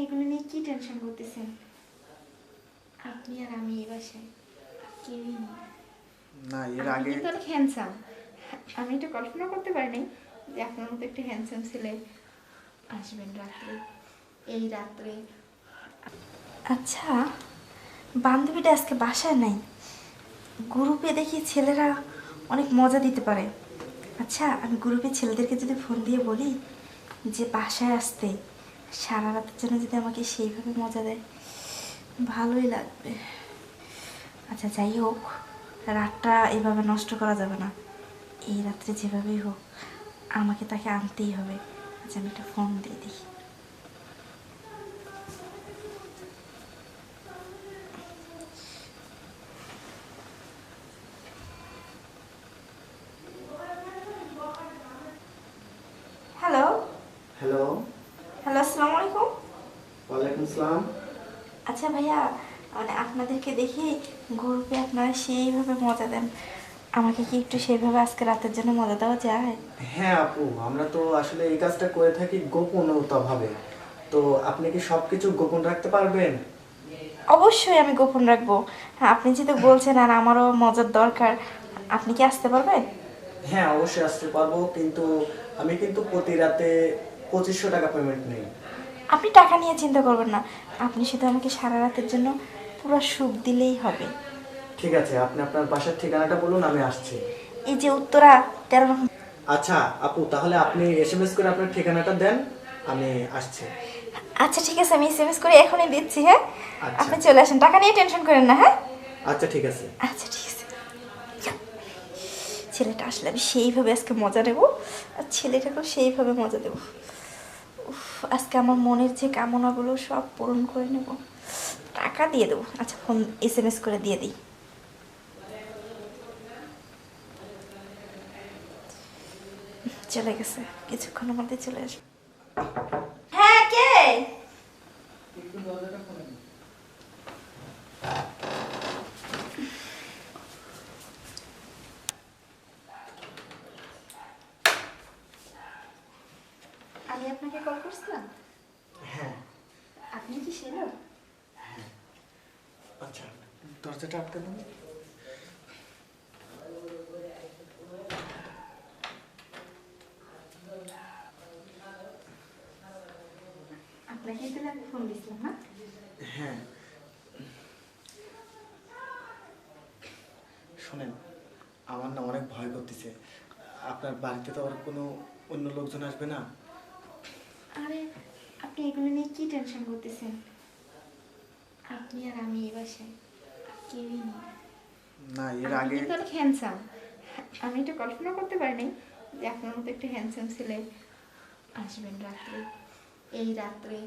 এগুলো নিয়ে কি টেনশন করতেছেন? আপনি আর আমি এই বাসায় কেউই নেই। না, এর আপনি আগে কিন্তু অনেক হ্যান্ডসাম। আমি এটা কল্পনা করতে পারিনি যে আপনার মতো একটা হ্যান্ডসাম ছেলে আসবেন রাত্রে, এই রাত্রে। আচ্ছা, বান্ধবীটা আজকে বাসায় নাই। গ্রুপে দেখি ছেলেরা অনেক মজা দিতে পারে। আচ্ছা, আমি গ্রুপে ছেলেদেরকে যদি ফোন দিয়ে বলি যে বাসায় আসতে, সারা রাতের জন্য যদি আমাকে সেইভাবে মজা দেয়, ভালোই লাগবে। আচ্ছা, যাই হোক, রাতটা এভাবে নষ্ট করা যাবে না। এই রাত্রে যেভাবেই হোক আমাকে তাকে আনতেই হবে। আচ্ছা, আমি একটা ফোন দিয়ে দিই। হ্যালো। হ্যালো। হ্যালো, আসসালামু আলাইকুম। ওয়ালাইকুম আসসালাম। আচ্ছা ভাইয়া, মানে আপনাদেরকে দেখি গ্রুপে আপনারা সেইভাবে মজা দেন, আমাকে কি একটু সেইভাবে আজকে রাতের জন্য মজা দেওয়া যায়? হ্যাঁ আপু, আমরা তো আসলে এই কাজটা করে থাকি গোপনীয়তাভাবে। তো আপনি কি সবকিছু গোপন রাখতে পারবেন? অবশ্যই আমি গোপন রাখবো। হ্যাঁ, আপনি যেহেতু বলছেন আর আমারও মজার দরকার, আপনি কি আসতে পারবেন? হ্যাঁ, অবশ্যই আসতে পারবো, কিন্তু আমি কিন্তু প্রতি রাতে 2500 টাকা পেমেন্ট নেই। আপনি টাকা নিয়ে চিন্তা করবেন না, আপনি শুধু আমাকে সারা রাতের জন্য পুরো সুখ দিলেই হবে। ঠিক আছে, আপনি আপনার বাসার ঠিকানাটা বলুন, আমি আসছি। এই যে উত্তরা 13 নম্বর। আচ্ছা আপু, তাহলে আপনি এসএমএস করে আপনার ঠিকানাটা দেন, আমি আসছি। আচ্ছা ঠিক আছে, আমি এসএমএস করে এখনই দিচ্ছি। হ্যাঁ, আচ্ছা আপনি চলে আসেন, টাকা নিয়ে টেনশন করেন না। হ্যাঁ, আচ্ছা, ঠিক আছে। আচ্ছা ঠিক আছে। ছেলেটা আসলে আমি সেইভাবে আজকে মজা নেব, আর ছেলেটাকেও সেইভাবে মজা দেবো। উফ, আজকে আমার মনের যে কামনাগুলো সব পূরণ করে নেব, টাকা দিয়ে দেবো। আচ্ছা, ফোন এসএমএস করে দিয়ে দিই। চলে গেছে, কিছুক্ষণের মধ্যে চলে আসবে। হ্যাঁ, কে? আমি আপনাকে কল করছিলাম। হ্যাঁ। আপনি কি সেলো? আচ্ছা, দরজাটা আটকে দেন। আপনাকে তাহলে আমি ফোন দিছিলাম না? হ্যাঁ, শোনেন, আমার না অনেক ভয় করতেছে। আপনার বাড়িতে তো আর কোনো অন্য লোকজন আসবে না? আরে, আপনি এগুলো নিয়ে কি টেনশন করতেছেন? আপনি আর আমি এই বাসায় কেউই নেই। না, এর আপনি আগে কিন্তু অনেক হ্যান্ডসাম। আমি এটা কল্পনা করতে পারিনি যে আপনার মতো একটা হ্যান্ডসাম ছেলে আসবেন রাত্রে, এই রাত্রে।